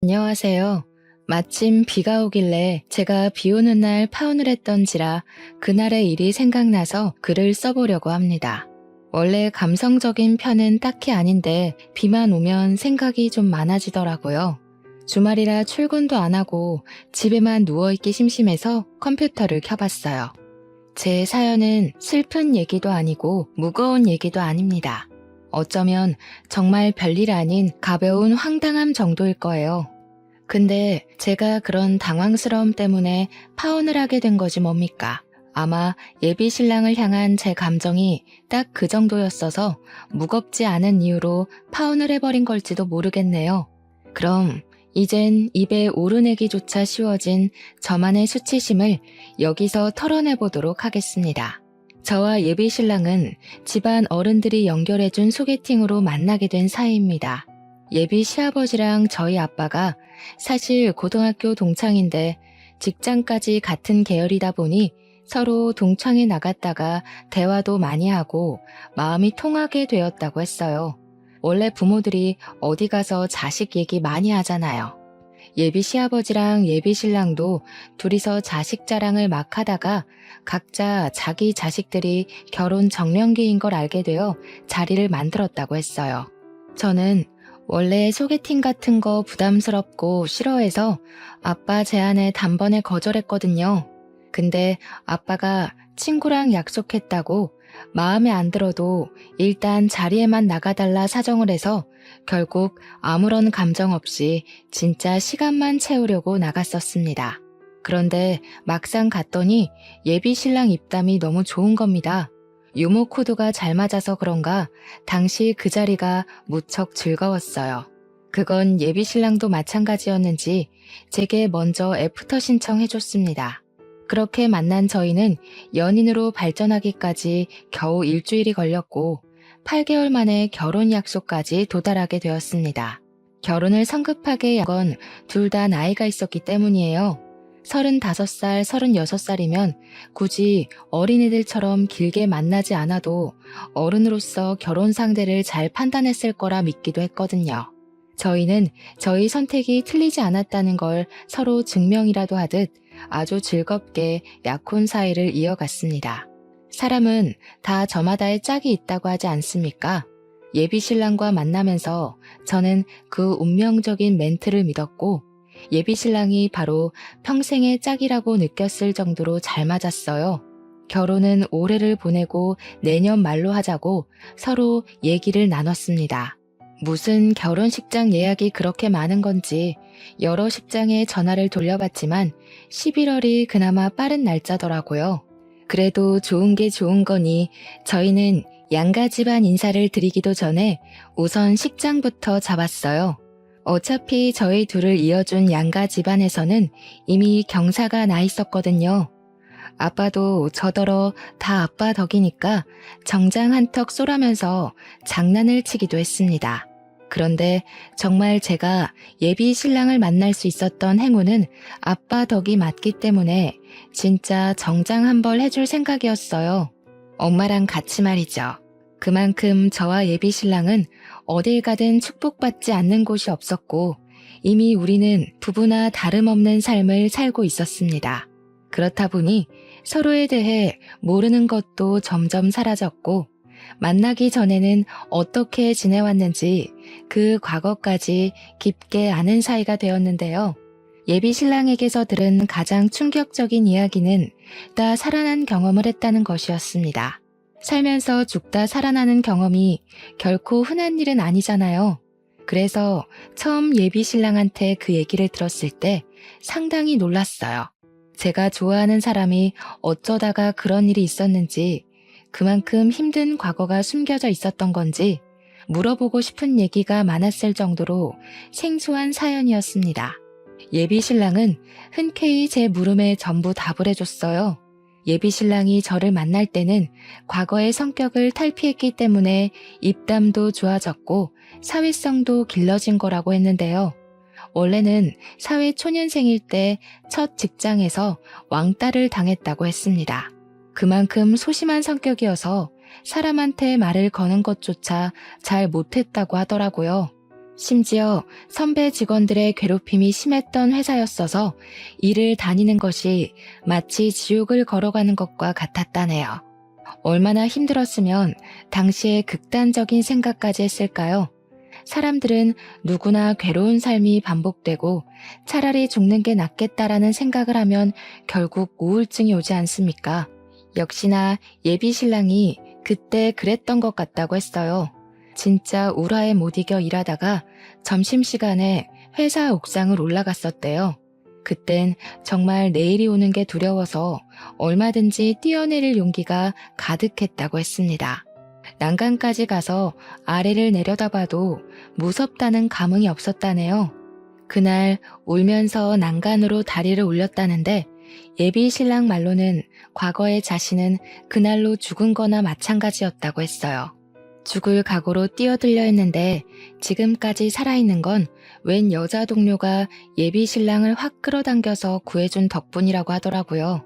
안녕하세요. 마침 비가 오길래 제가 비 오는 날 파혼을 했던지라 그날의 일이 생각나서 글을 써보려고 합니다. 원래 감성적인 편은 딱히 아닌데 비만 오면 생각이 좀 많아지더라고요. 주말이라 출근도 안 하고 집에만 누워있기 심심해서 컴퓨터를 켜봤어요. 제 사연은 슬픈 얘기도 아니고 무거운 얘기도 아닙니다. 어쩌면 정말 별일 아닌 가벼운 황당함 정도일 거예요. 근데 제가 그런 당황스러움 때문에 파혼을 하게 된 거지 뭡니까? 아마 예비 신랑을 향한 제 감정이 딱 그 정도였어서 무겁지 않은 이유로 파혼을 해버린 걸지도 모르겠네요. 그럼 이젠 입에 오르내기조차 쉬워진 저만의 수치심을 여기서 털어내보도록 하겠습니다. 저와 예비 신랑은 집안 어른들이 연결해준 소개팅으로 만나게 된 사이입니다. 예비 시아버지랑 저희 아빠가 사실 고등학교 동창인데 직장까지 같은 계열이다 보니 서로 동창회 나갔다가 대화도 많이 하고 마음이 통하게 되었다고 했어요. 원래 부모들이 어디 가서 자식 얘기 많이 하잖아요. 예비 시아버지랑 예비 신랑도 둘이서 자식 자랑을 막 하다가 각자 자기 자식들이 결혼 정년기인 걸 알게 되어 자리를 만들었다고 했어요. 저는 원래 소개팅 같은 거 부담스럽고 싫어해서 아빠 제안에 단번에 거절했거든요. 근데 아빠가 친구랑 약속했다고 마음에 안 들어도 일단 자리에만 나가달라 사정을 해서 결국 아무런 감정 없이 진짜 시간만 채우려고 나갔었습니다. 그런데 막상 갔더니 예비 신랑 입담이 너무 좋은 겁니다. 유머 코드가 잘 맞아서 그런가 당시 그 자리가 무척 즐거웠어요. 그건 예비 신랑도 마찬가지였는지 제게 먼저 애프터 신청해줬습니다. 그렇게 만난 저희는 연인으로 발전하기까지 겨우 일주일이 걸렸고 8개월 만에 결혼 약속까지 도달하게 되었습니다. 결혼을 성급하게 한 건 둘 다 나이가 있었기 때문이에요. 35살, 36살이면 굳이 어린이들처럼 길게 만나지 않아도 어른으로서 결혼 상대를 잘 판단했을 거라 믿기도 했거든요. 저희는 저희 선택이 틀리지 않았다는 걸 서로 증명이라도 하듯 아주 즐겁게 약혼 사이를 이어갔습니다. 사람은 다 저마다의 짝이 있다고 하지 않습니까? 예비 신랑과 만나면서 저는 그 운명적인 멘트를 믿었고 예비 신랑이 바로 평생의 짝이라고 느꼈을 정도로 잘 맞았어요. 결혼은 올해를 보내고 내년 말로 하자고 서로 얘기를 나눴습니다. 무슨 결혼식장 예약이 그렇게 많은 건지 여러 식장에 전화를 돌려봤지만 11월이 그나마 빠른 날짜더라고요. 그래도 좋은 게 좋은 거니 저희는 양가 집안 인사를 드리기도 전에 우선 식장부터 잡았어요. 어차피 저희 둘을 이어준 양가 집안에서는 이미 경사가 나 있었거든요. 아빠도 저더러 다 아빠 덕이니까 정장 한턱 쏘라면서 장난을 치기도 했습니다. 그런데 정말 제가 예비 신랑을 만날 수 있었던 행운은 아빠 덕이 맞기 때문에 진짜 정장 한 벌 해줄 생각이었어요. 엄마랑 같이 말이죠. 그만큼 저와 예비 신랑은 어딜 가든 축복받지 않는 곳이 없었고 이미 우리는 부부나 다름없는 삶을 살고 있었습니다. 그렇다 보니 서로에 대해 모르는 것도 점점 사라졌고 만나기 전에는 어떻게 지내왔는지 그 과거까지 깊게 아는 사이가 되었는데요. 예비 신랑에게서 들은 가장 충격적인 이야기는 죽다 살아난 경험을 했다는 것이었습니다. 살면서 죽다 살아나는 경험이 결코 흔한 일은 아니잖아요. 그래서 처음 예비 신랑한테 그 얘기를 들었을 때 상당히 놀랐어요. 제가 좋아하는 사람이 어쩌다가 그런 일이 있었는지 그만큼 힘든 과거가 숨겨져 있었던 건지 물어보고 싶은 얘기가 많았을 정도로 생소한 사연이었습니다. 예비 신랑은 흔쾌히 제 물음에 전부 답을 해줬어요. 예비 신랑이 저를 만날 때는 과거의 성격을 탈피했기 때문에 입담도 좋아졌고 사회성도 길러진 거라고 했는데요. 원래는 사회 초년생일 때 첫 직장에서 왕따를 당했다고 했습니다. 그만큼 소심한 성격이어서 사람한테 말을 거는 것조차 잘 못했다고 하더라고요. 심지어 선배 직원들의 괴롭힘이 심했던 회사였어서 일을 다니는 것이 마치 지옥을 걸어가는 것과 같았다네요. 얼마나 힘들었으면 당시에 극단적인 생각까지 했을까요? 사람들은 누구나 괴로운 삶이 반복되고 차라리 죽는 게 낫겠다라는 생각을 하면 결국 우울증이 오지 않습니까? 역시나 예비 신랑이 그때 그랬던 것 같다고 했어요. 진짜 우라에 못 이겨 일하다가 점심시간에 회사 옥상을 올라갔었대요. 그땐 정말 내일이 오는 게 두려워서 얼마든지 뛰어내릴 용기가 가득했다고 했습니다. 난간까지 가서 아래를 내려다봐도 무섭다는 감흥이 없었다네요. 그날 울면서 난간으로 다리를 올렸다는데 예비 신랑 말로는 과거의 자신은 그날로 죽은 거나 마찬가지였다고 했어요. 죽을 각오로 뛰어들려 했는데 지금까지 살아있는 건 웬 여자 동료가 예비 신랑을 확 끌어당겨서 구해준 덕분이라고 하더라고요.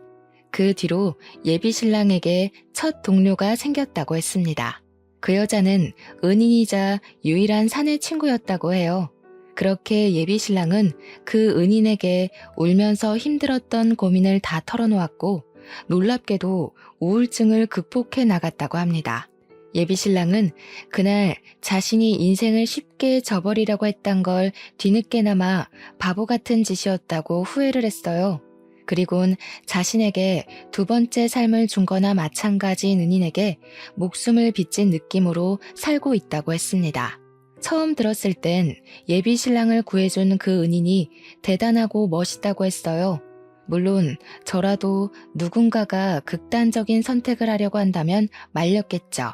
그 뒤로 예비 신랑에게 첫 동료가 생겼다고 했습니다. 그 여자는 은인이자 유일한 사내 친구였다고 해요. 그렇게 예비 신랑은 그 은인에게 울면서 힘들었던 고민을 다 털어놓았고 놀랍게도 우울증을 극복해 나갔다고 합니다. 예비 신랑은 그날 자신이 인생을 쉽게 저버리려고 했던 걸 뒤늦게나마 바보 같은 짓이었다고 후회를 했어요. 그리곤 자신에게 두 번째 삶을 준 거나 마찬가지인 은인에게 목숨을 빚진 느낌으로 살고 있다고 했습니다. 처음 들었을 땐 예비 신랑을 구해준 그 은인이 대단하고 멋있다고 했어요. 물론 저라도 누군가가 극단적인 선택을 하려고 한다면 말렸겠죠.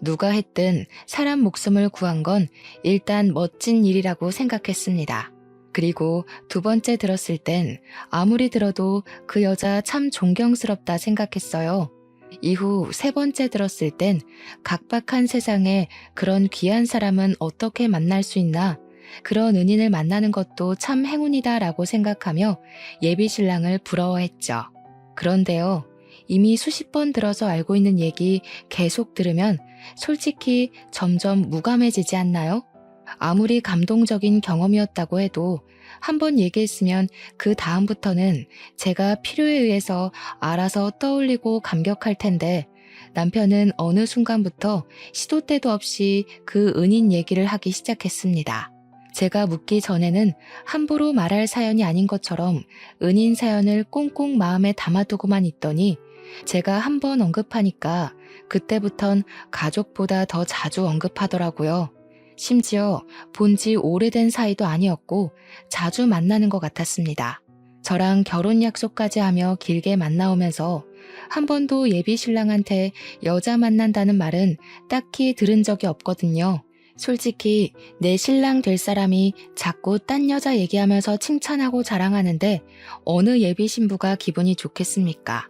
누가 했든 사람 목숨을 구한 건 일단 멋진 일이라고 생각했습니다. 그리고 두 번째 들었을 땐 아무리 들어도 그 여자 참 존경스럽다 생각했어요. 이후 세 번째 들었을 땐 각박한 세상에 그런 귀한 사람은 어떻게 만날 수 있나, 그런 은인을 만나는 것도 참 행운이다라고 생각하며 예비 신랑을 부러워했죠. 그런데요, 이미 수십 번 들어서 알고 있는 얘기 계속 들으면 솔직히 점점 무감해지지 않나요? 아무리 감동적인 경험이었다고 해도 한번 얘기했으면 그 다음부터는 제가 필요에 의해서 알아서 떠올리고 감격할 텐데 남편은 어느 순간부터 시도 때도 없이 그 은인 얘기를 하기 시작했습니다. 제가 묻기 전에는 함부로 말할 사연이 아닌 것처럼 은인 사연을 꽁꽁 마음에 담아두고만 있더니 제가 한번 언급하니까 그때부턴 가족보다 더 자주 언급하더라고요. 심지어 본지 오래된 사이도 아니었고 자주 만나는 것 같았습니다. 저랑 결혼 약속까지 하며 길게 만나오면서 한 번도 예비 신랑한테 여자 만난다는 말은 딱히 들은 적이 없거든요. 솔직히 내 신랑 될 사람이 자꾸 딴 여자 얘기하면서 칭찬하고 자랑하는데 어느 예비 신부가 기분이 좋겠습니까?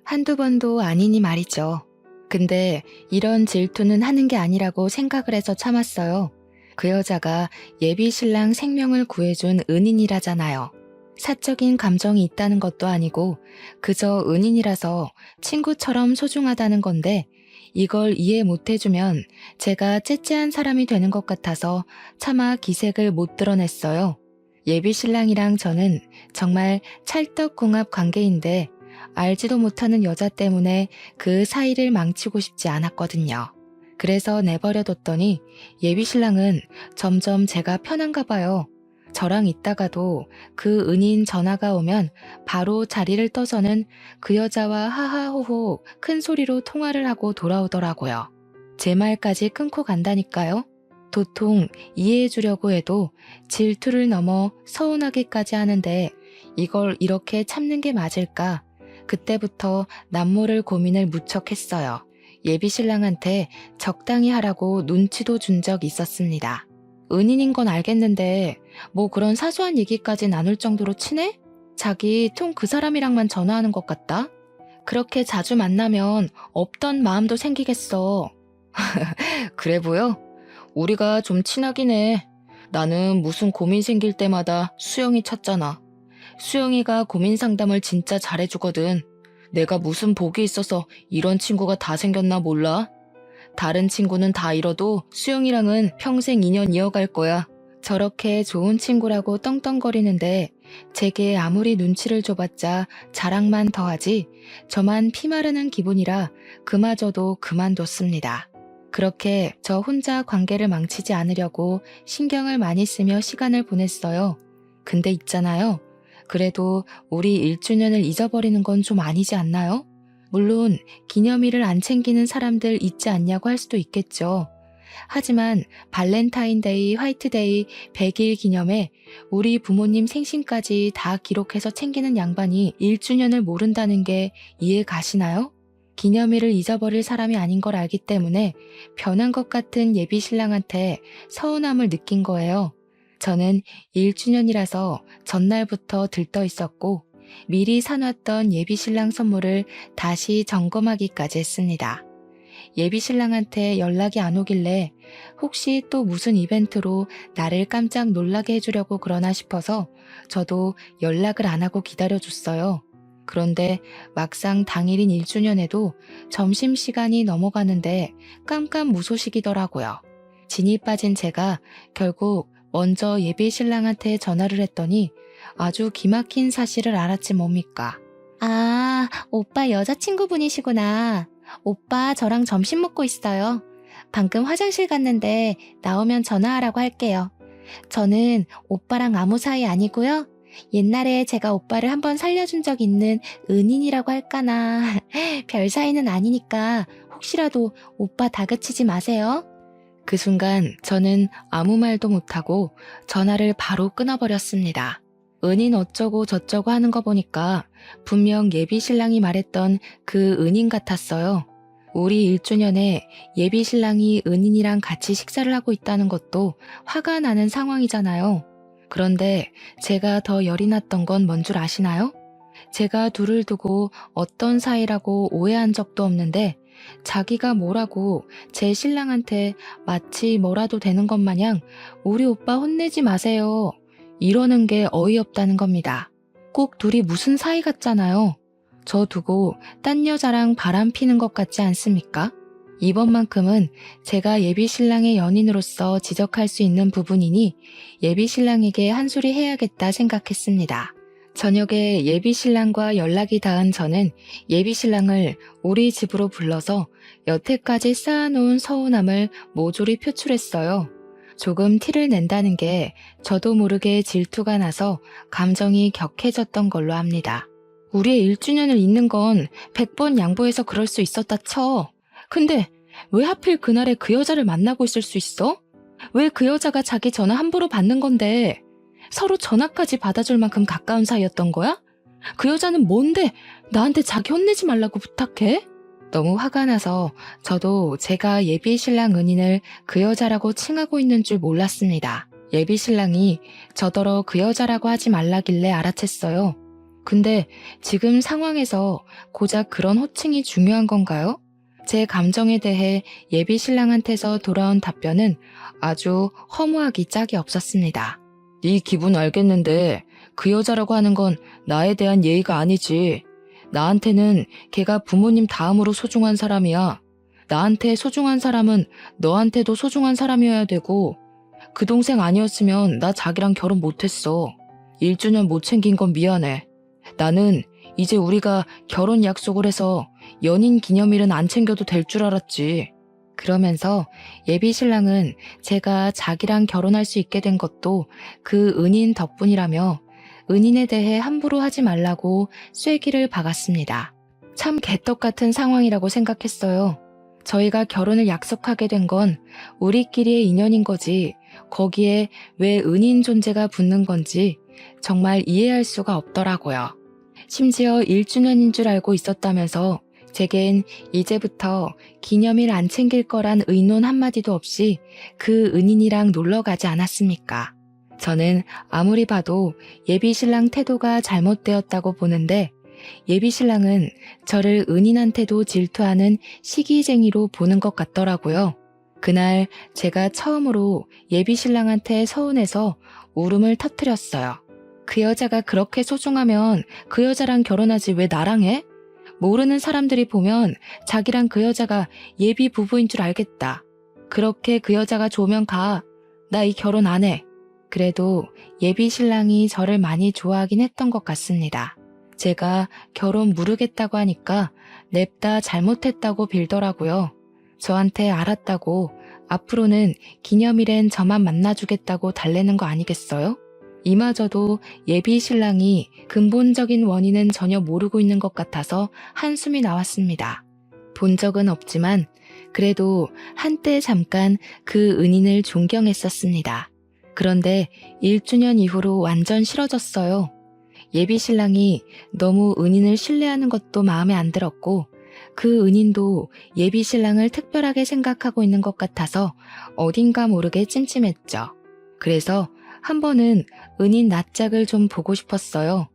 한두 번도 아니니 말이죠. 근데 이런 질투는 하는 게 아니라고 생각을 해서 참았어요. 그 여자가 예비 신랑 생명을 구해준 은인이라잖아요. 사적인 감정이 있다는 것도 아니고 그저 은인이라서 친구처럼 소중하다는 건데 이걸 이해 못 해주면 제가 째째한 사람이 되는 것 같아서 차마 기색을 못 드러냈어요. 예비 신랑이랑 저는 정말 찰떡궁합 관계인데 알지도 못하는 여자 때문에 그 사이를 망치고 싶지 않았거든요. 그래서 내버려뒀더니 예비 신랑은 점점 제가 편한가 봐요. 저랑 있다가도 그 은인 전화가 오면 바로 자리를 떠서는 그 여자와 하하호호 큰 소리로 통화를 하고 돌아오더라고요. 제 말까지 끊고 간다니까요. 도통 이해해 주려고 해도 질투를 넘어 서운하기까지 하는데 이걸 이렇게 참는 게 맞을까? 그때부터 남모를 고민을 무척 했어요. 예비 신랑한테 적당히 하라고 눈치도 준 적 있었습니다. 은인인 건 알겠는데 뭐 그런 사소한 얘기까지 나눌 정도로 친해? 자기 통 그 사람이랑만 전화하는 것 같다? 그렇게 자주 만나면 없던 마음도 생기겠어. 그래 보여? 우리가 좀 친하긴 해. 나는 무슨 고민 생길 때마다 수영이 찾잖아. 수영이가 고민 상담을 진짜 잘해주거든. 내가 무슨 복이 있어서 이런 친구가 다 생겼나 몰라? 다른 친구는 다 잃어도 수영이랑은 평생 인연 이어갈 거야. 저렇게 좋은 친구라고 떵떵거리는데 제게 아무리 눈치를 줘봤자 자랑만 더하지 저만 피마르는 기분이라 그마저도 그만뒀습니다. 그렇게 저 혼자 관계를 망치지 않으려고 신경을 많이 쓰며 시간을 보냈어요. 근데 있잖아요. 그래도 우리 1주년을 잊어버리는 건 좀 아니지 않나요? 물론 기념일을 안 챙기는 사람들 있지 않냐고 할 수도 있겠죠. 하지만 발렌타인데이, 화이트데이, 100일 기념에 우리 부모님 생신까지 다 기록해서 챙기는 양반이 1주년을 모른다는 게 이해 가시나요? 기념일을 잊어버릴 사람이 아닌 걸 알기 때문에 변한 것 같은 예비 신랑한테 서운함을 느낀 거예요. 저는 1주년이라서 전날부터 들떠 있었고 미리 사놨던 예비 신랑 선물을 다시 점검하기까지 했습니다. 예비 신랑한테 연락이 안 오길래 혹시 또 무슨 이벤트로 나를 깜짝 놀라게 해주려고 그러나 싶어서 저도 연락을 안 하고 기다려줬어요. 그런데 막상 당일인 1주년에도 점심시간이 넘어가는데 깜깜무소식이더라고요. 진이 빠진 제가 결국 먼저 예비 신랑한테 전화를 했더니 아주 기막힌 사실을 알았지 뭡니까. 아, 오빠 여자친구분이시구나. 오빠 저랑 점심 먹고 있어요. 방금 화장실 갔는데 나오면 전화하라고 할게요. 저는 오빠랑 아무 사이 아니고요. 옛날에 제가 오빠를 한번 살려준 적 있는 은인이라고 할까나. 별 사이는 아니니까 혹시라도 오빠 다그치지 마세요. 그 순간 저는 아무 말도 못하고 전화를 바로 끊어버렸습니다. 은인 어쩌고 저쩌고 하는 거 보니까 분명 예비 신랑이 말했던 그 은인 같았어요. 우리 1주년에 예비 신랑이 은인이랑 같이 식사를 하고 있다는 것도 화가 나는 상황이잖아요. 그런데 제가 더 열이 났던 건 뭔 줄 아시나요? 제가 둘을 두고 어떤 사이라고 오해한 적도 없는데 자기가 뭐라고 제 신랑한테 마치 뭐라도 되는 것 마냥 우리 오빠 혼내지 마세요. 이러는 게 어이없다는 겁니다. 꼭 둘이 무슨 사이 같잖아요. 저 두고 딴 여자랑 바람 피는 것 같지 않습니까? 이번만큼은 제가 예비 신랑의 연인으로서 지적할 수 있는 부분이니 예비 신랑에게 한 소리 해야겠다 생각했습니다. 저녁에 예비 신랑과 연락이 닿은 저는 예비 신랑을 우리 집으로 불러서 여태까지 쌓아놓은 서운함을 모조리 표출했어요. 조금 티를 낸다는 게 저도 모르게 질투가 나서 감정이 격해졌던 걸로 합니다. 우리의 1주년을 잊는 건 100번 양보해서 그럴 수 있었다 쳐. 근데 왜 하필 그날에 그 여자를 만나고 있을 수 있어? 왜 그 여자가 자기 전화 함부로 받는 건데 서로 전화까지 받아줄 만큼 가까운 사이였던 거야? 그 여자는 뭔데 나한테 자기 혼내지 말라고 부탁해? 너무 화가 나서 저도 제가 예비 신랑 은인을 그 여자라고 칭하고 있는 줄 몰랐습니다. 예비 신랑이 저더러 그 여자라고 하지 말라길래 알아챘어요. 근데 지금 상황에서 고작 그런 호칭이 중요한 건가요? 제 감정에 대해 예비 신랑한테서 돌아온 답변은 아주 허무하기 짝이 없었습니다. 네 기분 알겠는데 그 여자라고 하는 건 나에 대한 예의가 아니지. 나한테는 걔가 부모님 다음으로 소중한 사람이야. 나한테 소중한 사람은 너한테도 소중한 사람이어야 되고 그 동생 아니었으면 나 자기랑 결혼 못했어. 1주년 못 챙긴 건 미안해. 나는 이제 우리가 결혼 약속을 해서 연인 기념일은 안 챙겨도 될 줄 알았지. 그러면서 예비 신랑은 제가 자기랑 결혼할 수 있게 된 것도 그 은인 덕분이라며 은인에 대해 함부로 하지 말라고 쐐기를 박았습니다. 참 개떡 같은 상황이라고 생각했어요. 저희가 결혼을 약속하게 된 건 우리끼리의 인연인 거지 거기에 왜 은인 존재가 붙는 건지 정말 이해할 수가 없더라고요. 심지어 1주년인 줄 알고 있었다면서 제겐 이제부터 기념일 안 챙길 거란 의논 한마디도 없이 그 은인이랑 놀러 가지 않았습니까? 저는 아무리 봐도 예비 신랑 태도가 잘못되었다고 보는데 예비 신랑은 저를 은인한테도 질투하는 시기쟁이로 보는 것 같더라고요. 그날 제가 처음으로 예비 신랑한테 서운해서 울음을 터뜨렸어요. 그 여자가 그렇게 소중하면 그 여자랑 결혼하지 왜 나랑 해? 모르는 사람들이 보면 자기랑 그 여자가 예비 부부인 줄 알겠다. 그렇게 그 여자가 좋으면 가. 나 이 결혼 안 해. 그래도 예비 신랑이 저를 많이 좋아하긴 했던 것 같습니다. 제가 결혼 무르겠다고 하니까 냅다 잘못했다고 빌더라고요. 저한테 알았다고 앞으로는 기념일엔 저만 만나주겠다고 달래는 거 아니겠어요? 이마저도 예비 신랑이 근본적인 원인은 전혀 모르고 있는 것 같아서 한숨이 나왔습니다. 본 적은 없지만 그래도 한때 잠깐 그 은인을 존경했었습니다. 그런데 1주년 이후로 완전 싫어졌어요. 예비 신랑이 너무 은인을 신뢰하는 것도 마음에 안 들었고 그 은인도 예비 신랑을 특별하게 생각하고 있는 것 같아서 어딘가 모르게 찜찜했죠. 그래서 한 번은 은인 낯짝을 좀 보고 싶었어요.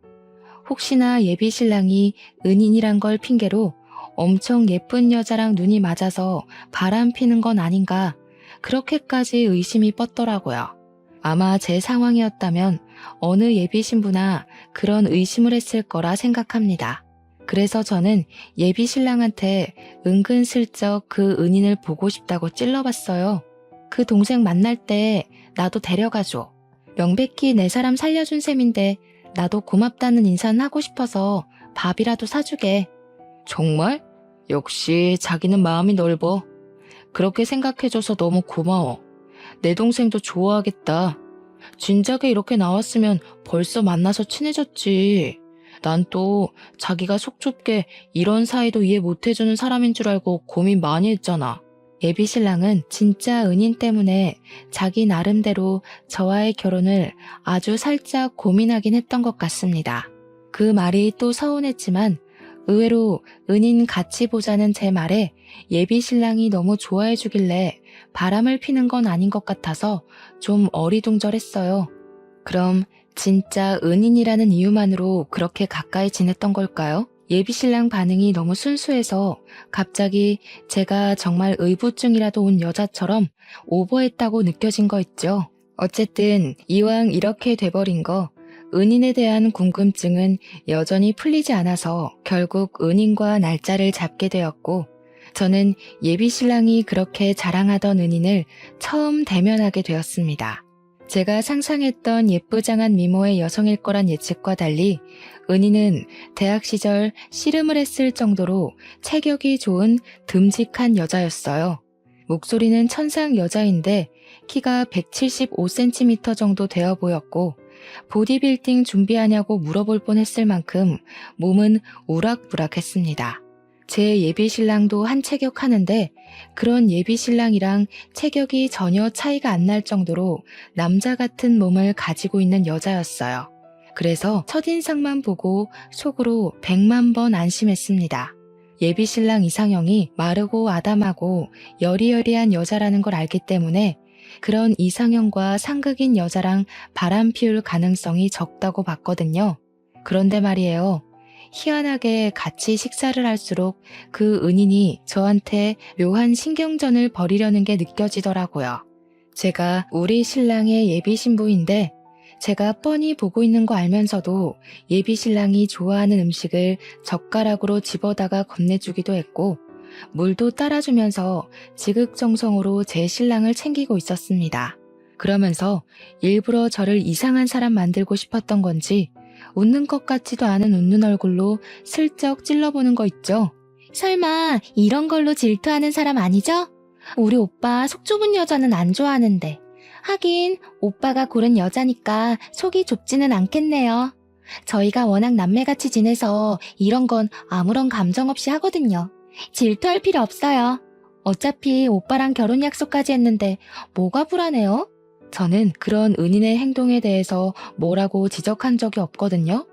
혹시나 예비 신랑이 은인이란 걸 핑계로 엄청 예쁜 여자랑 눈이 맞아서 바람 피는 건 아닌가 그렇게까지 의심이 뻗더라고요. 아마 제 상황이었다면 어느 예비 신부나 그런 의심을 했을 거라 생각합니다. 그래서 저는 예비 신랑한테 은근슬쩍 그 은인을 보고 싶다고 찔러봤어요. 그 동생 만날 때 나도 데려가줘. 명백히 내 사람 살려준 셈인데 나도 고맙다는 인사는 하고 싶어서 밥이라도 사주게. 정말? 역시 자기는 마음이 넓어. 그렇게 생각해줘서 너무 고마워. 내 동생도 좋아하겠다. 진작에 이렇게 나왔으면 벌써 만나서 친해졌지. 난 또 자기가 속 좁게 이런 사이도 이해 못해주는 사람인 줄 알고 고민 많이 했잖아. 예비 신랑은 진짜 은인 때문에 자기 나름대로 저와의 결혼을 아주 살짝 고민하긴 했던 것 같습니다. 그 말이 또 서운했지만 의외로 은인 같이 보자는 제 말에 예비 신랑이 너무 좋아해 주길래 바람을 피는 건 아닌 것 같아서 좀 어리둥절했어요. 그럼 진짜 은인이라는 이유만으로 그렇게 가까이 지냈던 걸까요? 예비 신랑 반응이 너무 순수해서 갑자기 제가 정말 의부증이라도 온 여자처럼 오버했다고 느껴진 거 있죠. 어쨌든 이왕 이렇게 돼버린 거 은인에 대한 궁금증은 여전히 풀리지 않아서 결국 은인과 날짜를 잡게 되었고 저는 예비 신랑이 그렇게 자랑하던 은인을 처음 대면하게 되었습니다. 제가 상상했던 예쁘장한 미모의 여성일 거란 예측과 달리 은희는 대학 시절 씨름을 했을 정도로 체격이 좋은 듬직한 여자였어요. 목소리는 천상 여자인데 키가 175cm 정도 되어 보였고 보디빌딩 준비하냐고 물어볼 뻔했을 만큼 몸은 우락부락했습니다. 제 예비 신랑도 한 체격 하는데 그런 예비 신랑이랑 체격이 전혀 차이가 안 날 정도로 남자 같은 몸을 가지고 있는 여자였어요. 그래서 첫인상만 보고 속으로 100만 번 안심했습니다. 예비 신랑 이상형이 마르고 아담하고 여리여리한 여자라는 걸 알기 때문에 그런 이상형과 상극인 여자랑 바람 피울 가능성이 적다고 봤거든요. 그런데 말이에요. 희한하게 같이 식사를 할수록 그 은인이 저한테 묘한 신경전을 벌이려는 게 느껴지더라고요. 제가 우리 신랑의 예비 신부인데 제가 뻔히 보고 있는 거 알면서도 예비 신랑이 좋아하는 음식을 젓가락으로 집어다가 건네주기도 했고 물도 따라주면서 지극정성으로 제 신랑을 챙기고 있었습니다. 그러면서 일부러 저를 이상한 사람 만들고 싶었던 건지 웃는 것 같지도 않은 웃는 얼굴로 슬쩍 찔러보는 거 있죠? 설마 이런 걸로 질투하는 사람 아니죠? 우리 오빠 속 좁은 여자는 안 좋아하는데. 하긴 오빠가 고른 여자니까 속이 좁지는 않겠네요. 저희가 워낙 남매같이 지내서 이런 건 아무런 감정 없이 하거든요. 질투할 필요 없어요. 어차피 오빠랑 결혼 약속까지 했는데 뭐가 불안해요? 저는 그런 은인의 행동에 대해서 뭐라고 지적한 적이 없거든요.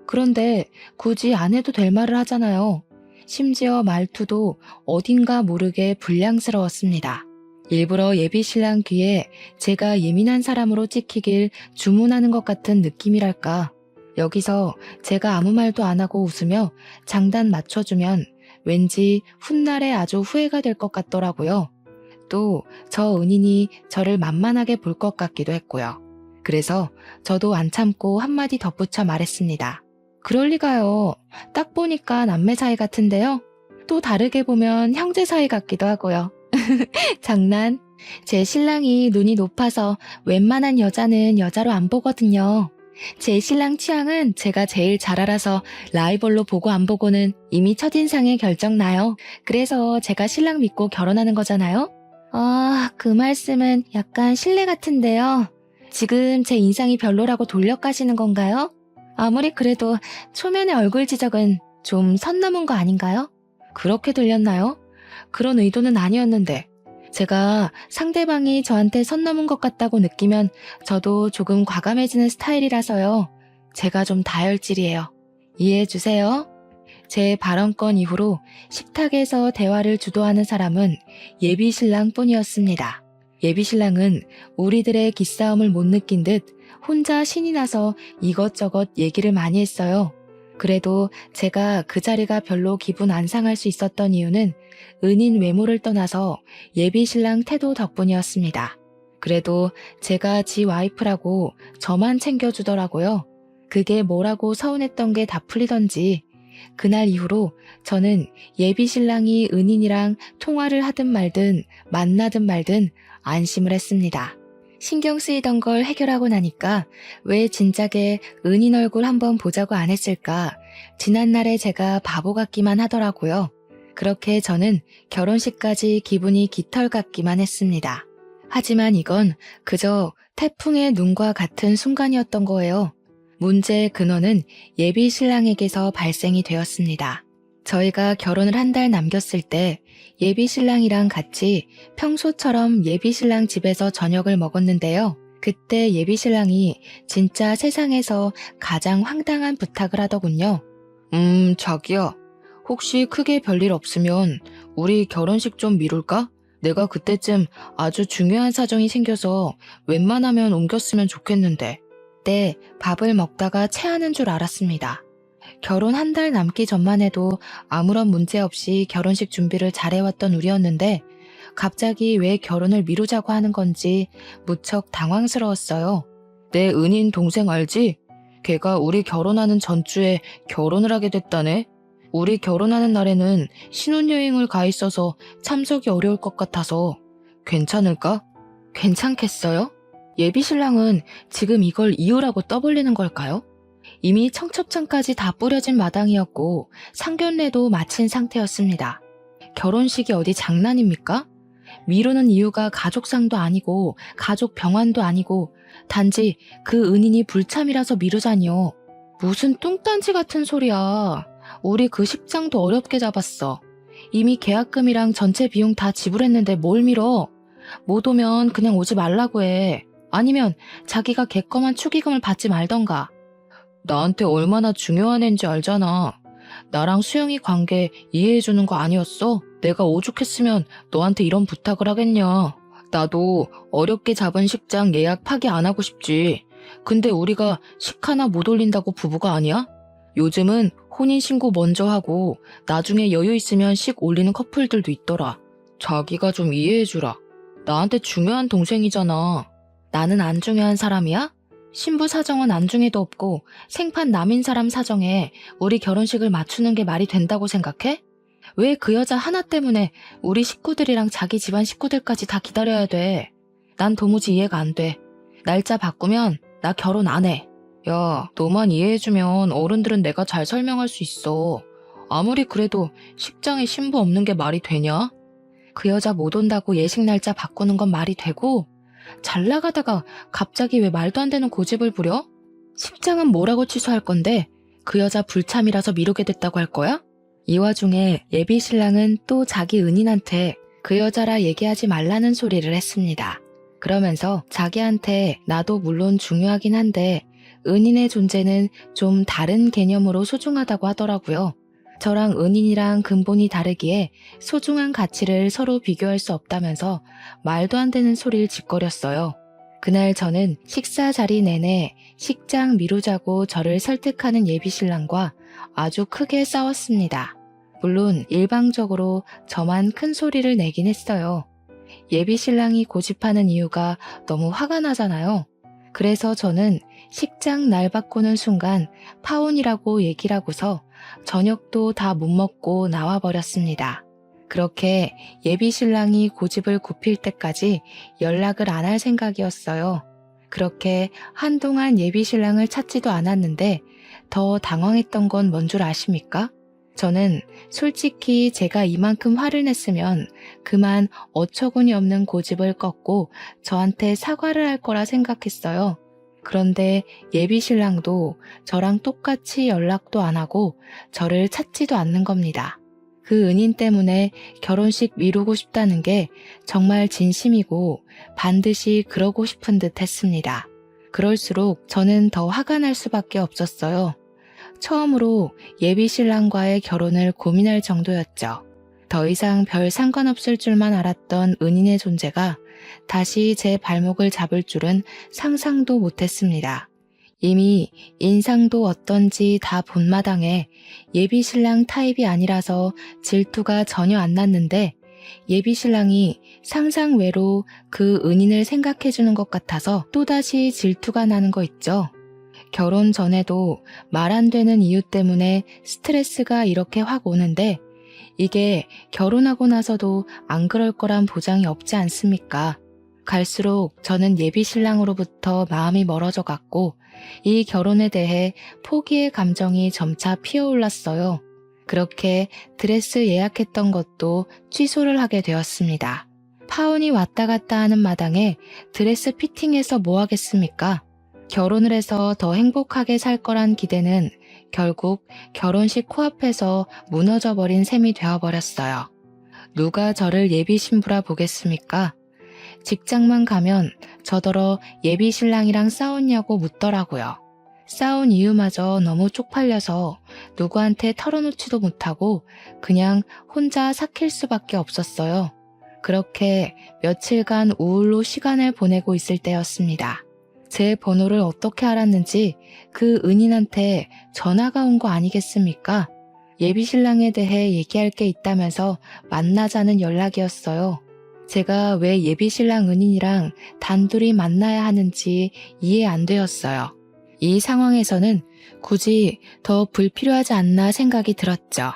그런데 굳이 안 해도 될 말을 하잖아요. 심지어 말투도 어딘가 모르게 불량스러웠습니다. 일부러 예비 신랑 귀에 제가 예민한 사람으로 찍히길 주문하는 것 같은 느낌이랄까. 여기서 제가 아무 말도 안 하고 웃으며 장단 맞춰주면 왠지 훗날에 아주 후회가 될 것 같더라고요. 또 저 은인이 저를 만만하게 볼 것 같기도 했고요. 그래서 저도 안 참고 한마디 덧붙여 말했습니다. 그럴 리가요. 딱 보니까 남매 사이 같은데요. 또 다르게 보면 형제 사이 같기도 하고요. 장난. 제 신랑이 눈이 높아서 웬만한 여자는 여자로 안 보거든요. 제 신랑 취향은 제가 제일 잘 알아서 라이벌로 보고 안 보고는 이미 첫인상에 결정나요. 그래서 제가 신랑 믿고 결혼하는 거잖아요. 그 말씀은 약간 실례 같은데요. 지금 제 인상이 별로라고 돌려가시는 건가요? 아무리 그래도 초면의 얼굴 지적은 좀 선 넘은 거 아닌가요? 그렇게 들렸나요? 그런 의도는 아니었는데 제가 상대방이 저한테 선 넘은 것 같다고 느끼면 저도 조금 과감해지는 스타일이라서요. 제가 좀 다혈질이에요. 이해해주세요. 제 발언권 이후로 식탁에서 대화를 주도하는 사람은 예비신랑 뿐이었습니다. 예비신랑은 우리들의 기싸움을 못 느낀 듯 혼자 신이 나서 이것저것 얘기를 많이 했어요. 그래도 제가 그 자리가 별로 기분 안 상할 수 있었던 이유는 은인 외모를 떠나서 예비신랑 태도 덕분이었습니다. 그래도 제가 지 와이프라고 저만 챙겨주더라고요. 그게 뭐라고 서운했던 게 다 풀리던지 그날 이후로 저는 예비신랑이 은인이랑 통화를 하든 말든 만나든 말든 안심을 했습니다. 신경 쓰이던 걸 해결하고 나니까 왜 진작에 은인 얼굴 한번 보자고 안 했을까 지난날에 제가 바보 같기만 하더라고요. 그렇게 저는 결혼식까지 기분이 깃털 같기만 했습니다. 하지만 이건 그저 태풍의 눈과 같은 순간이었던 거예요. 문제의 근원은 예비 신랑에게서 발생이 되었습니다. 저희가 결혼을 한 달 남겼을 때 예비 신랑이랑 같이 평소처럼 예비 신랑 집에서 저녁을 먹었는데요. 그때 예비 신랑이 진짜 세상에서 가장 황당한 부탁을 하더군요. 자기야. 혹시 크게 별일 없으면 우리 결혼식 좀 미룰까? 내가 그때쯤 아주 중요한 사정이 생겨서 웬만하면 옮겼으면 좋겠는데. 그때 밥을 먹다가 체하는 줄 알았습니다. 결혼 한 달 남기 전만 해도 아무런 문제 없이 결혼식 준비를 잘해왔던 우리였는데 갑자기 왜 결혼을 미루자고 하는 건지 무척 당황스러웠어요. 내 은인 동생 알지? 걔가 우리 결혼하는 전주에 결혼을 하게 됐다네. 우리 결혼하는 날에는 신혼여행을 가 있어서 참석이 어려울 것 같아서 괜찮을까? 괜찮겠어요? 예비신랑은 지금 이걸 이유라고 떠벌리는 걸까요? 이미 청첩장까지 다 뿌려진 마당이었고 상견례도 마친 상태였습니다. 결혼식이 어디 장난입니까? 미루는 이유가 가족상도 아니고 가족 병환도 아니고 단지 그 은인이 불참이라서 미루자니요. 무슨 뚱딴지 같은 소리야. 우리 그 식장도 어렵게 잡았어. 이미 계약금이랑 전체 비용 다 지불했는데 뭘 미뤄? 못 오면 그냥 오지 말라고 해. 아니면 자기가 객검한 축의금을 받지 말던가. 나한테 얼마나 중요한 애인지 알잖아. 나랑 수영이 관계 이해해주는 거 아니었어? 내가 오죽했으면 너한테 이런 부탁을 하겠냐. 나도 어렵게 잡은 식장 예약 파기 안 하고 싶지. 근데 우리가 식 하나 못 올린다고 부부가 아니야? 요즘은 혼인신고 먼저 하고 나중에 여유 있으면 식 올리는 커플들도 있더라. 자기가 좀 이해해주라. 나한테 중요한 동생이잖아. 나는 안 중요한 사람이야? 신부 사정은 안중에도 없고 생판 남인 사람 사정에 우리 결혼식을 맞추는 게 말이 된다고 생각해? 왜 그 여자 하나 때문에 우리 식구들이랑 자기 집안 식구들까지 다 기다려야 돼? 난 도무지 이해가 안 돼. 날짜 바꾸면 나 결혼 안 해. 야, 너만 이해해주면 어른들은 내가 잘 설명할 수 있어. 아무리 그래도 식장에 신부 없는 게 말이 되냐? 그 여자 못 온다고 예식 날짜 바꾸는 건 말이 되고 잘 나가다가 갑자기 왜 말도 안 되는 고집을 부려? 식장은 뭐라고 취소할 건데 그 여자 불참이라서 미루게 됐다고 할 거야? 이 와중에 예비 신랑은 또 자기 은인한테 그 여자라 얘기하지 말라는 소리를 했습니다. 그러면서 자기한테 나도 물론 중요하긴 한데 은인의 존재는 좀 다른 개념으로 소중하다고 하더라고요. 저랑 은인이랑 근본이 다르기에 소중한 가치를 서로 비교할 수 없다면서 말도 안 되는 소리를 짓거렸어요. 그날 저는 식사 자리 내내 식장 미루자고 저를 설득하는 예비신랑과 아주 크게 싸웠습니다. 물론 일방적으로 저만 큰 소리를 내긴 했어요. 예비신랑이 고집하는 이유가 너무 화가 나잖아요. 그래서 저는 식장 날 바꾸는 순간 파혼이라고 얘기를 하고서 저녁도 다 못 먹고 나와버렸습니다. 그렇게 예비 신랑이 고집을 굽힐 때까지 연락을 안 할 생각이었어요. 그렇게 한동안 예비 신랑을 찾지도 않았는데 더 당황했던 건 뭔 줄 아십니까? 저는 솔직히 제가 이만큼 화를 냈으면 그만 어처구니 없는 고집을 꺾고 저한테 사과를 할 거라 생각했어요. 그런데 예비 신랑도 저랑 똑같이 연락도 안 하고 저를 찾지도 않는 겁니다. 그 은인 때문에 결혼식 미루고 싶다는 게 정말 진심이고 반드시 그러고 싶은 듯 했습니다. 그럴수록 저는 더 화가 날 수밖에 없었어요. 처음으로 예비 신랑과의 결혼을 고민할 정도였죠. 더 이상 별 상관없을 줄만 알았던 은인의 존재가 다시 제 발목을 잡을 줄은 상상도 못했습니다. 이미 인상도 어떤지 다 본마당에 예비 신랑 타입이 아니라서 질투가 전혀 안 났는데 예비 신랑이 상상 외로 그 은인을 생각해주는 것 같아서 또다시 질투가 나는 거 있죠. 결혼 전에도 말 안 되는 이유 때문에 스트레스가 이렇게 확 오는데 이게 결혼하고 나서도 안 그럴 거란 보장이 없지 않습니까? 갈수록 저는 예비 신랑으로부터 마음이 멀어져 갔고 이 결혼에 대해 포기의 감정이 점차 피어올랐어요. 그렇게 드레스 예약했던 것도 취소를 하게 되었습니다. 파혼이 왔다 갔다 하는 마당에 드레스 피팅해서 뭐 하겠습니까? 결혼을 해서 더 행복하게 살 거란 기대는 결국 결혼식 코앞에서 무너져버린 셈이 되어버렸어요. 누가 저를 예비 신부라 보겠습니까? 직장만 가면 저더러 예비 신랑이랑 싸웠냐고 묻더라고요. 싸운 이유마저 너무 쪽팔려서 누구한테 털어놓지도 못하고 그냥 혼자 삭힐 수밖에 없었어요. 그렇게 며칠간 우울로 시간을 보내고 있을 때였습니다. 제 번호를 어떻게 알았는지 그 은인한테 전화가 온 거 아니겠습니까? 예비 신랑에 대해 얘기할 게 있다면서 만나자는 연락이었어요. 제가 왜 예비 신랑 은인이랑 단둘이 만나야 하는지 이해 안 되었어요. 이 상황에서는 굳이 더 불필요하지 않나 생각이 들었죠.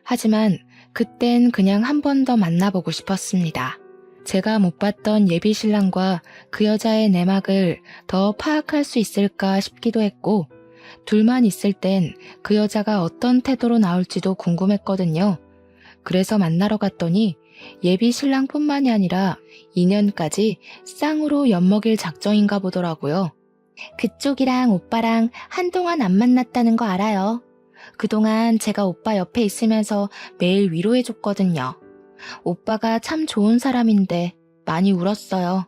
하지만 그땐 그냥 한 번 더 만나보고 싶었습니다. 제가 못 봤던 예비 신랑과 그 여자의 내막을 더 파악할 수 있을까 싶기도 했고 둘만 있을 땐 그 여자가 어떤 태도로 나올지도 궁금했거든요. 그래서 만나러 갔더니 예비 신랑뿐만이 아니라 인연까지 쌍으로 엿먹일 작정인가 보더라고요. 그쪽이랑 오빠랑 한동안 안 만났다는 거 알아요. 그동안 제가 오빠 옆에 있으면서 매일 위로해줬거든요. 오빠가 참 좋은 사람인데 많이 울었어요.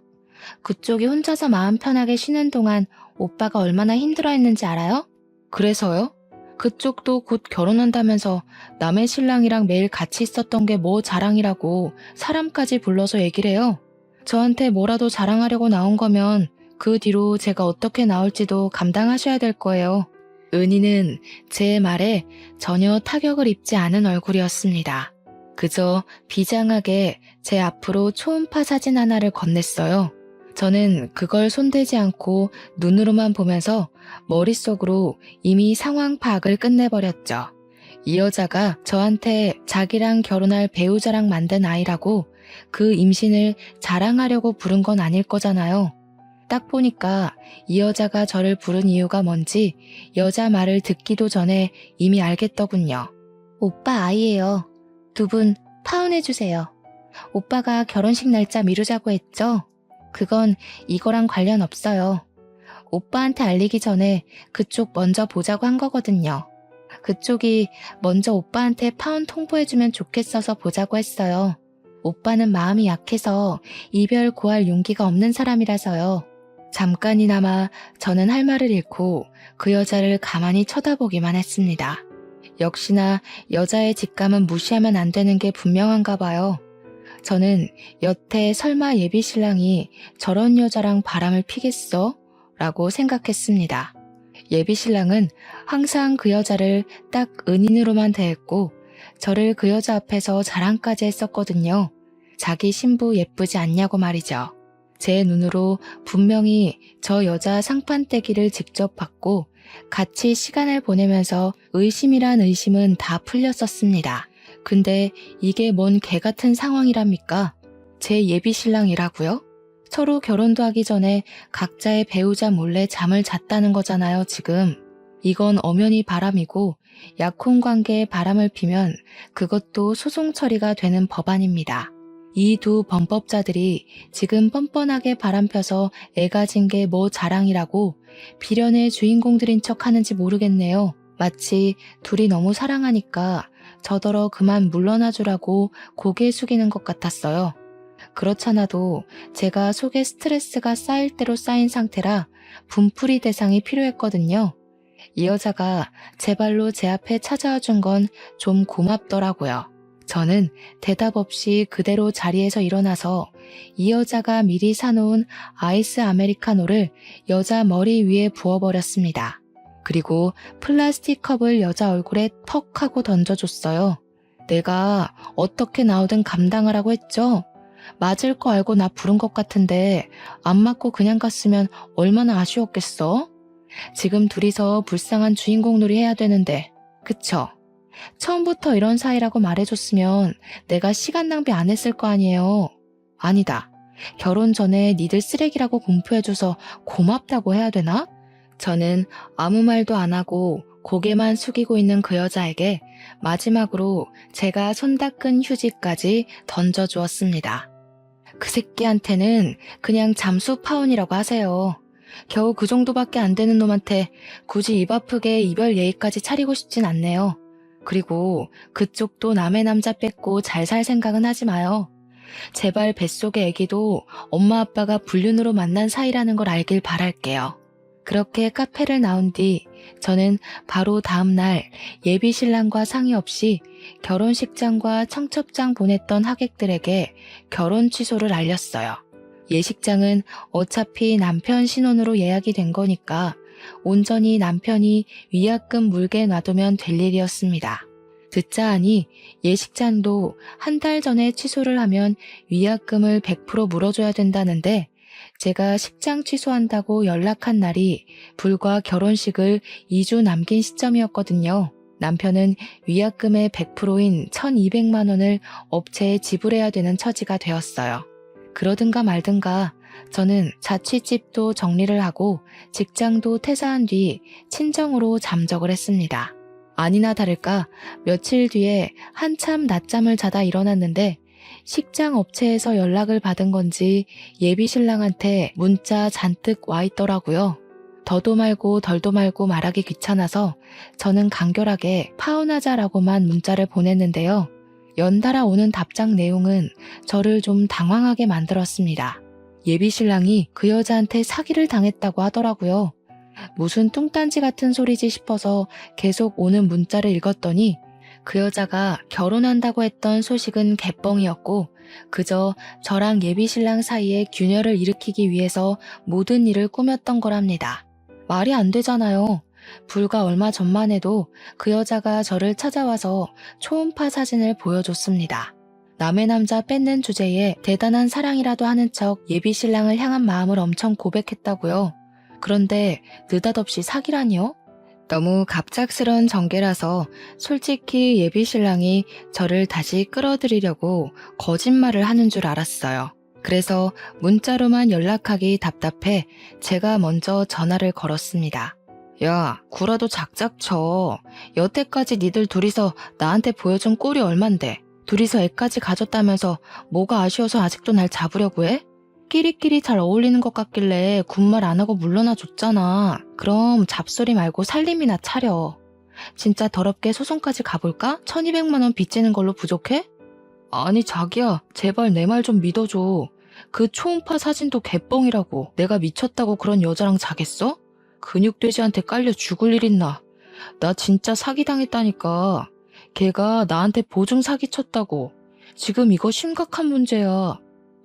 그쪽이 혼자서 마음 편하게 쉬는 동안 오빠가 얼마나 힘들어했는지 알아요? 그래서요? 그쪽도 곧 결혼한다면서 남의 신랑이랑 매일 같이 있었던 게 뭐 자랑이라고 사람까지 불러서 얘기를 해요. 저한테 뭐라도 자랑하려고 나온 거면 그 뒤로 제가 어떻게 나올지도 감당하셔야 될 거예요. 은희는 제 말에 전혀 타격을 입지 않은 얼굴이었습니다. 그저 비장하게 제 앞으로 초음파 사진 하나를 건넸어요. 저는 그걸 손대지 않고 눈으로만 보면서 머릿속으로 이미 상황 파악을 끝내버렸죠. 이 여자가 저한테 자기랑 결혼할 배우자랑 만든 아이라고 그 임신을 자랑하려고 부른 건 아닐 거잖아요. 딱 보니까 이 여자가 저를 부른 이유가 뭔지 여자 말을 듣기도 전에 이미 알겠더군요. 오빠 아이예요. 두 분 파혼해주세요. 오빠가 결혼식 날짜 미루자고 했죠? 그건 이거랑 관련 없어요. 오빠한테 알리기 전에 그쪽 먼저 보자고 한 거거든요. 그쪽이 먼저 오빠한테 파혼 통보해주면 좋겠어서 보자고 했어요. 오빠는 마음이 약해서 이별 고할 용기가 없는 사람이라서요. 잠깐이나마 저는 할 말을 잃고 그 여자를 가만히 쳐다보기만 했습니다. 역시나 여자의 직감은 무시하면 안 되는 게 분명한가 봐요. 저는 여태 설마 예비 신랑이 저런 여자랑 바람을 피겠어? 라고 생각했습니다. 예비 신랑은 항상 그 여자를 딱 은인으로만 대했고 저를 그 여자 앞에서 자랑까지 했었거든요. 자기 신부 예쁘지 않냐고 말이죠. 제 눈으로 분명히 저 여자 상판떼기를 직접 받고 같이 시간을 보내면서 의심이란 의심은 다 풀렸었습니다. 근데 이게 뭔 개 같은 상황이랍니까? 제 예비 신랑이라고요? 서로 결혼도 하기 전에 각자의 배우자 몰래 잠을 잤다는 거잖아요, 지금. 이건 엄연히 바람이고 약혼 관계에 바람을 피면 그것도 소송 처리가 되는 법안입니다. 이 두 범법자들이 지금 뻔뻔하게 바람펴서 애 가진 게 뭐 자랑이라고 비련의 주인공들인 척 하는지 모르겠네요. 마치 둘이 너무 사랑하니까 저더러 그만 물러나 주라고 고개 숙이는 것 같았어요. 그렇잖아도 제가 속에 스트레스가 쌓일 대로 쌓인 상태라 분풀이 대상이 필요했거든요. 이 여자가 제 발로 제 앞에 찾아와 준 건 좀 고맙더라고요. 저는 대답 없이 그대로 자리에서 일어나서 이 여자가 미리 사놓은 아이스 아메리카노를 여자 머리 위에 부어버렸습니다. 그리고 플라스틱 컵을 여자 얼굴에 턱 하고 던져줬어요. 내가 어떻게 나오든 감당하라고 했죠? 맞을 거 알고 나 부른 것 같은데 안 맞고 그냥 갔으면 얼마나 아쉬웠겠어? 지금 둘이서 불쌍한 주인공 놀이 해야 되는데, 그쵸? 처음부터 이런 사이라고 말해줬으면 내가 시간 낭비 안 했을 거 아니에요. 아니다. 결혼 전에 니들 쓰레기라고 공표해줘서 고맙다고 해야 되나? 저는 아무 말도 안 하고 고개만 숙이고 있는 그 여자에게 마지막으로 제가 손 닦은 휴지까지 던져주었습니다. 그 새끼한테는 그냥 잠수 파혼이라고 하세요. 겨우 그 정도밖에 안 되는 놈한테 굳이 입 아프게 이별 예의까지 차리고 싶진 않네요. 그리고 그쪽도 남의 남자 뺏고 잘 살 생각은 하지 마요. 제발 뱃속의 애기도 엄마 아빠가 불륜으로 만난 사이라는 걸 알길 바랄게요. 그렇게 카페를 나온 뒤 저는 바로 다음날 예비 신랑과 상의 없이 결혼식장과 청첩장 보냈던 하객들에게 결혼 취소를 알렸어요. 예식장은 어차피 남편 신혼으로 예약이 된 거니까 온전히 남편이 위약금 물게 놔두면 될 일이었습니다. 듣자 하니 예식장도 한 달 전에 취소를 하면 위약금을 100% 물어줘야 된다는데 제가 식장 취소한다고 연락한 날이 불과 결혼식을 2주 남긴 시점이었거든요. 남편은 위약금의 100%인 1,200만 원을 업체에 지불해야 되는 처지가 되었어요. 그러든가 말든가 저는 자취집도 정리를 하고 직장도 퇴사한 뒤 친정으로 잠적을 했습니다. 아니나 다를까 며칠 뒤에 한참 낮잠을 자다 일어났는데 식장 업체에서 연락을 받은 건지 예비 신랑한테 문자 잔뜩 와 있더라고요. 더도 말고 덜도 말고 말하기 귀찮아서 저는 간결하게 파혼하자라고만 문자를 보냈는데요. 연달아 오는 답장 내용은 저를 좀 당황하게 만들었습니다. 예비 신랑이 그 여자한테 사기를 당했다고 하더라고요. 무슨 뚱딴지 같은 소리지 싶어서 계속 오는 문자를 읽었더니 그 여자가 결혼한다고 했던 소식은 개뻥이었고 그저 저랑 예비 신랑 사이에 균열을 일으키기 위해서 모든 일을 꾸몄던 거랍니다. 말이 안 되잖아요. 불과 얼마 전만 해도 그 여자가 저를 찾아와서 초음파 사진을 보여줬습니다. 남의 남자 뺏는 주제에 대단한 사랑이라도 하는 척 예비 신랑을 향한 마음을 엄청 고백했다고요. 그런데 느닷없이 사기라니요? 너무 갑작스런 전개라서 솔직히 예비 신랑이 저를 다시 끌어들이려고 거짓말을 하는 줄 알았어요. 그래서 문자로만 연락하기 답답해 제가 먼저 전화를 걸었습니다. 야, 구라도 작작 쳐. 여태까지 니들 둘이서 나한테 보여준 꼴이 얼만데 둘이서 애까지 가졌다면서 뭐가 아쉬워서 아직도 날 잡으려고 해? 끼리끼리 잘 어울리는 것 같길래 군말 안 하고 물러나 줬잖아. 그럼 잡소리 말고 살림이나 차려. 진짜 더럽게 소송까지 가볼까? 1,200만 원 빚지는 걸로 부족해? 아니 자기야, 제발 내 말 좀 믿어줘. 그 초음파 사진도 개뻥이라고. 내가 미쳤다고 그런 여자랑 자겠어? 근육돼지한테 깔려 죽을 일 있나. 나 진짜 사기당했다니까. 걔가 나한테 보증 사기쳤다고. 지금 이거 심각한 문제야.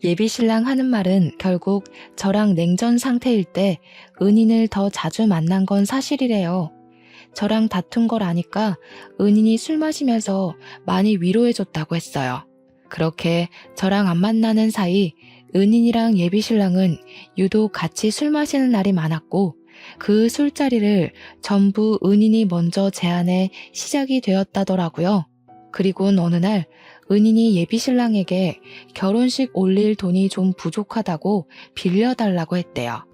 예비 신랑 하는 말은 결국 저랑 냉전 상태일 때 은인을 더 자주 만난 건 사실이래요. 저랑 다툰 걸 아니까 은인이 술 마시면서 많이 위로해줬다고 했어요. 그렇게 저랑 안 만나는 사이 은인이랑 예비 신랑은 유독 같이 술 마시는 날이 많았고 그 술자리를 전부 은인이 먼저 제안해 시작이 되었다더라고요. 그리고 어느 날 은인이 예비신랑에게 결혼식 올릴 돈이 좀 부족하다고 빌려달라고 했대요.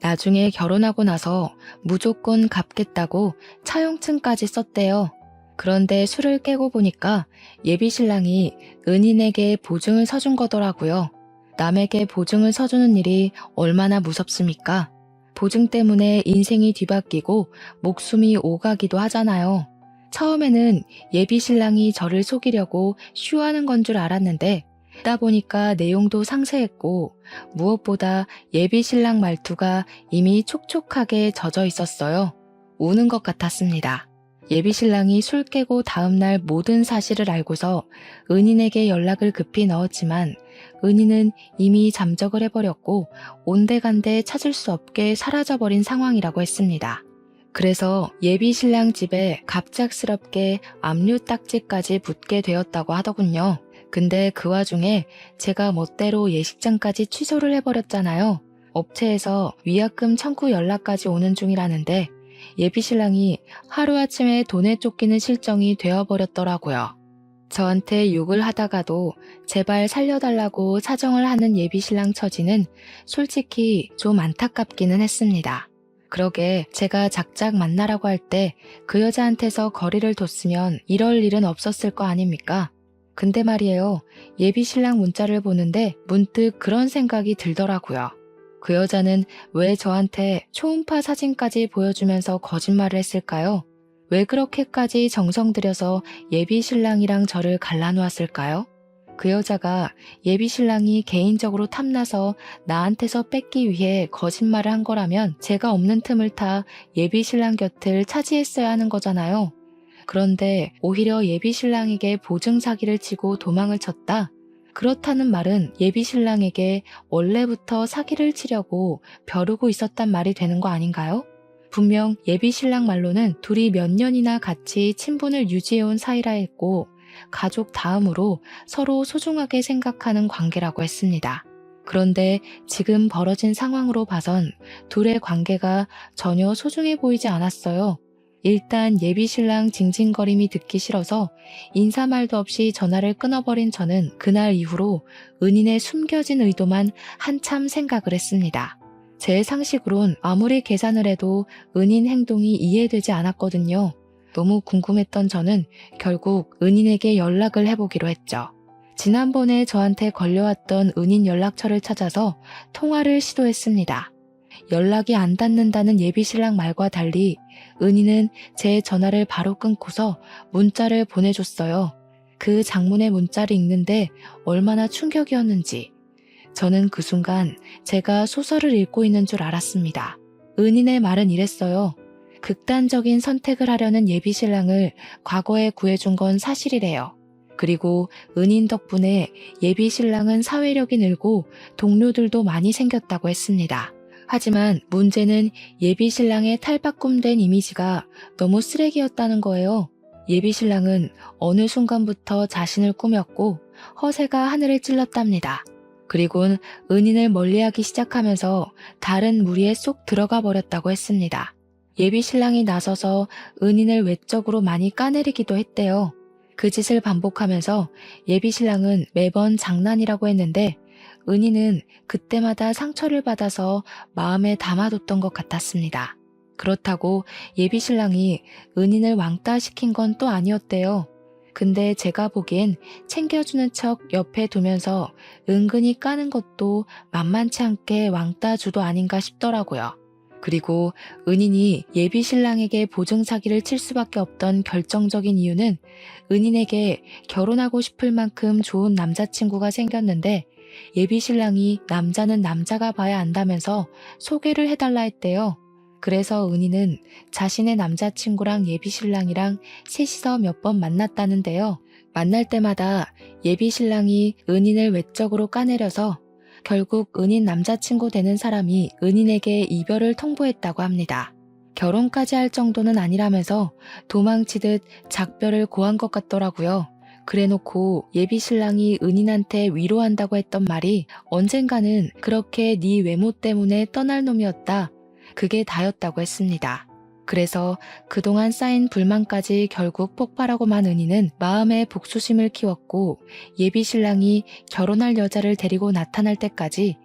나중에 결혼하고 나서 무조건 갚겠다고 차용증까지 썼대요. 그런데 술을 깨고 보니까 예비신랑이 은인에게 보증을 서준 거더라고요. 남에게 보증을 서주는 일이 얼마나 무섭습니까? 보증 때문에 인생이 뒤바뀌고 목숨이 오가기도 하잖아요. 처음에는 예비신랑이 저를 속이려고 쇼하는 건 줄 알았는데 듣다 보니까 내용도 상세했고 무엇보다 예비신랑 말투가 이미 촉촉하게 젖어 있었어요. 우는 것 같았습니다. 예비신랑이 술 깨고 다음날 모든 사실을 알고서 은인에게 연락을 급히 넣었지만 은인은 이미 잠적을 해버렸고 온데간데 찾을 수 없게 사라져버린 상황이라고 했습니다. 그래서 예비신랑 집에 갑작스럽게 압류 딱지까지 붙게 되었다고 하더군요. 근데 그 와중에 제가 멋대로 예식장까지 취소를 해버렸잖아요. 업체에서 위약금 청구 연락까지 오는 중이라는데 예비신랑이 하루아침에 돈에 쫓기는 실정이 되어버렸더라고요. 저한테 욕을 하다가도 제발 살려달라고 사정을 하는 예비신랑 처지는 솔직히 좀 안타깝기는 했습니다. 그러게 제가 작작 만나라고 할 때 그 여자한테서 거리를 뒀으면 이럴 일은 없었을 거 아닙니까? 근데 말이에요. 예비신랑 문자를 보는데 문득 그런 생각이 들더라고요. 그 여자는 왜 저한테 초음파 사진까지 보여주면서 거짓말을 했을까요? 왜 그렇게까지 정성 들여서 예비신랑이랑 저를 갈라놓았을까요? 그 여자가 예비신랑이 개인적으로 탐나서 나한테서 뺏기 위해 거짓말을 한 거라면 제가 없는 틈을 타 예비신랑 곁을 차지했어야 하는 거잖아요. 그런데 오히려 예비신랑에게 보증 사기를 치고 도망을 쳤다? 그렇다는 말은 예비신랑에게 원래부터 사기를 치려고 벼르고 있었단 말이 되는 거 아닌가요? 분명 예비신랑 말로는 둘이 몇 년이나 같이 친분을 유지해온 사이라 했고 가족 다음으로 서로 소중하게 생각하는 관계라고 했습니다. 그런데 지금 벌어진 상황으로 봐선 둘의 관계가 전혀 소중해 보이지 않았어요. 일단 예비신랑 징징거림이 듣기 싫어서 인사말도 없이 전화를 끊어버린 저는 그날 이후로 은인의 숨겨진 의도만 한참 생각을 했습니다. 제 상식으론 아무리 계산을 해도 은인 행동이 이해되지 않았거든요. 너무 궁금했던 저는 결국 은인에게 연락을 해보기로 했죠. 지난번에 저한테 걸려왔던 은인 연락처를 찾아서 통화를 시도했습니다. 연락이 안 닿는다는 예비신랑 말과 달리 은인은 제 전화를 바로 끊고서 문자를 보내줬어요. 그 장문의 문자를 읽는데 얼마나 충격이었는지. 저는 그 순간 제가 소설을 읽고 있는 줄 알았습니다. 은인의 말은 이랬어요. 극단적인 선택을 하려는 예비신랑을 과거에 구해준 건 사실이래요. 그리고 은인 덕분에 예비신랑은 사회력이 늘고 동료들도 많이 생겼다고 했습니다. 하지만 문제는 예비신랑의 탈바꿈된 이미지가 너무 쓰레기였다는 거예요. 예비신랑은 어느 순간부터 자신을 꾸몄고 허세가 하늘을 찔렀답니다. 그리곤 은인을 멀리하기 시작하면서 다른 무리에 쏙 들어가 버렸다고 했습니다. 예비신랑이 나서서 은인을 외적으로 많이 까내리기도 했대요. 그 짓을 반복하면서 예비신랑은 매번 장난이라고 했는데 은인은 그때마다 상처를 받아서 마음에 담아뒀던 것 같았습니다. 그렇다고 예비신랑이 은인을 왕따시킨 건 또 아니었대요. 근데 제가 보기엔 챙겨주는 척 옆에 두면서 은근히 까는 것도 만만치 않게 왕따주도 아닌가 싶더라고요. 그리고 은인이 예비신랑에게 보증 사기를 칠 수밖에 없던 결정적인 이유는 은인에게 결혼하고 싶을 만큼 좋은 남자친구가 생겼는데 예비신랑이 남자는 남자가 봐야 안다면서 소개를 해달라 했대요. 그래서 은희는 자신의 남자친구랑 예비신랑이랑 셋이서 몇 번 만났다는데요. 만날 때마다 예비신랑이 은인을 외적으로 까내려서 결국 은인 남자친구 되는 사람이 은인에게 이별을 통보했다고 합니다. 결혼까지 할 정도는 아니라면서 도망치듯 작별을 고한 것 같더라고요. 그래놓고 예비신랑이 은인한테 위로한다고 했던 말이 언젠가는 그렇게 네 외모 때문에 떠날 놈이었다. 그게 다였다고 했습니다. 그래서 그동안 쌓인 불만까지 결국 폭발하고만 은희는 마음의 복수심을 키웠고 예비 신랑이 결혼할 여자를 데리고 나타날 때까지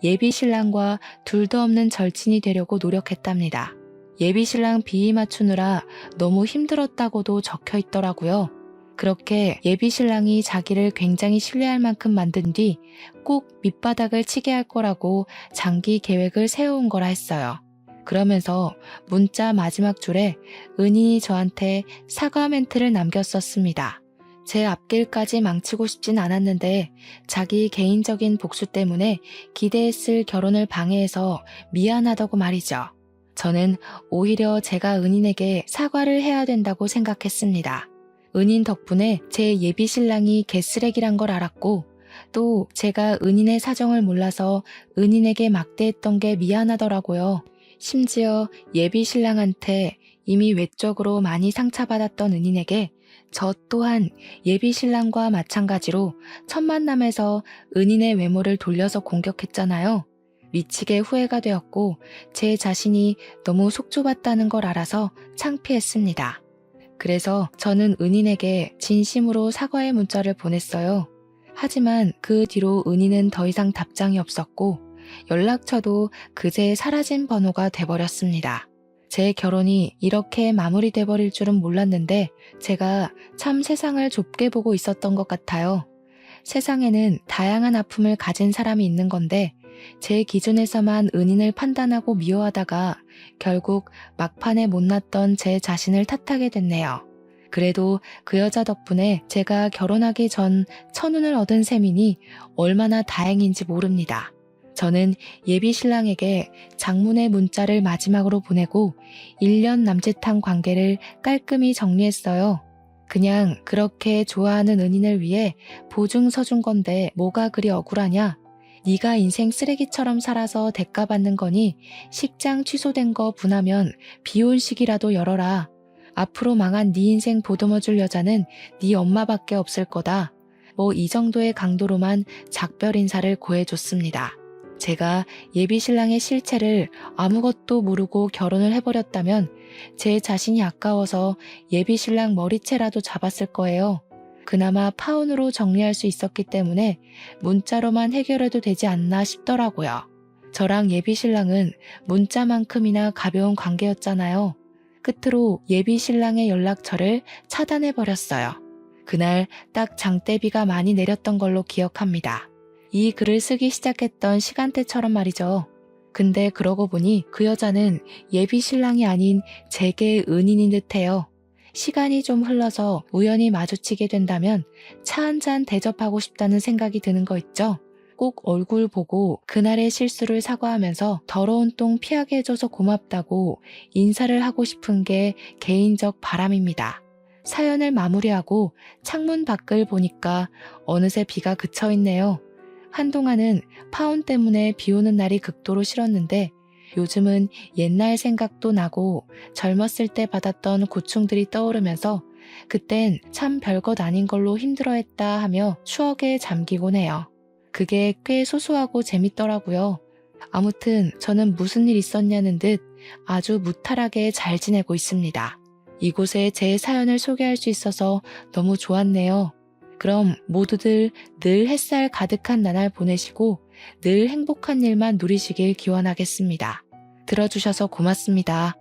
예비 신랑과 둘도 없는 절친이 되려고 노력했답니다. 예비 신랑 비위 맞추느라 너무 힘들었다고도 적혀 있더라고요. 그렇게 예비 신랑이 자기를 굉장히 신뢰할 만큼 만든 뒤 꼭 밑바닥을 치게 할 거라고 장기 계획을 세워온 거라 했어요. 그러면서 문자 마지막 줄에 은인이 저한테 사과 멘트를 남겼었습니다. 제 앞길까지 망치고 싶진 않았는데 자기 개인적인 복수 때문에 기대했을 결혼을 방해해서 미안하다고 말이죠. 저는 오히려 제가 은인에게 사과를 해야 된다고 생각했습니다. 은인 덕분에 제 예비 신랑이 개쓰레기란 걸 알았고 또 제가 은인의 사정을 몰라서 은인에게 막대했던 게 미안하더라고요. 심지어 예비 신랑한테 이미 외적으로 많이 상처받았던 은인에게 저 또한 예비 신랑과 마찬가지로 첫 만남에서 은인의 외모를 돌려서 공격했잖아요. 미치게 후회가 되었고 제 자신이 너무 속 좁았다는 걸 알아서 창피했습니다. 그래서 저는 은인에게 진심으로 사과의 문자를 보냈어요. 하지만 그 뒤로 은인은 더 이상 답장이 없었고 연락처도 그제 사라진 번호가 돼버렸습니다. 제 결혼이 이렇게 마무리돼 버릴 줄은 몰랐는데 제가 참 세상을 좁게 보고 있었던 것 같아요. 세상에는 다양한 아픔을 가진 사람이 있는 건데 제 기준에서만 은인을 판단하고 미워하다가 결국 막판에 못났던 제 자신을 탓하게 됐네요. 그래도 그 여자 덕분에 제가 결혼하기 전 천운을 얻은 셈이니 얼마나 다행인지 모릅니다. 저는 예비 신랑에게 장문의 문자를 마지막으로 보내고 1년 남짓한 관계를 깔끔히 정리했어요. 그냥 그렇게 좋아하는 은인을 위해 보증 서준 건데 뭐가 그리 억울하냐? 네가 인생 쓰레기처럼 살아서 대가받는 거니 식장 취소된 거 분하면 비혼식이라도 열어라. 앞으로 망한 네 인생 보듬어줄 여자는 네 엄마밖에 없을 거다. 뭐 이 정도의 강도로만 작별 인사를 고해줬습니다. 제가 예비 신랑의 실체를 아무것도 모르고 결혼을 해버렸다면 제 자신이 아까워서 예비 신랑 머리채라도 잡았을 거예요. 그나마 파혼으로 정리할 수 있었기 때문에 문자로만 해결해도 되지 않나 싶더라고요. 저랑 예비 신랑은 문자만큼이나 가벼운 관계였잖아요. 끝으로 예비 신랑의 연락처를 차단해버렸어요. 그날 딱 장대비가 많이 내렸던 걸로 기억합니다. 이 글을 쓰기 시작했던 시간대처럼 말이죠. 근데 그러고 보니 그 여자는 예비 신랑이 아닌 제게 은인인 듯해요. 시간이 좀 흘러서 우연히 마주치게 된다면 차 한잔 대접하고 싶다는 생각이 드는 거 있죠? 꼭 얼굴 보고 그날의 실수를 사과하면서 더러운 똥 피하게 해줘서 고맙다고 인사를 하고 싶은 게 개인적 바람입니다. 사연을 마무리하고 창문 밖을 보니까 어느새 비가 그쳐 있네요. 한동안은 파혼 때문에 비 오는 날이 극도로 싫었는데 요즘은 옛날 생각도 나고 젊었을 때 받았던 고충들이 떠오르면서 그땐 참 별것 아닌 걸로 힘들어했다 하며 추억에 잠기곤 해요. 그게 꽤 소소하고 재밌더라고요. 아무튼 저는 무슨 일 있었냐는 듯 아주 무탈하게 잘 지내고 있습니다. 이곳에 제 사연을 소개할 수 있어서 너무 좋았네요. 그럼 모두들 늘 햇살 가득한 나날 보내시고 늘 행복한 일만 누리시길 기원하겠습니다. 들어주셔서 고맙습니다.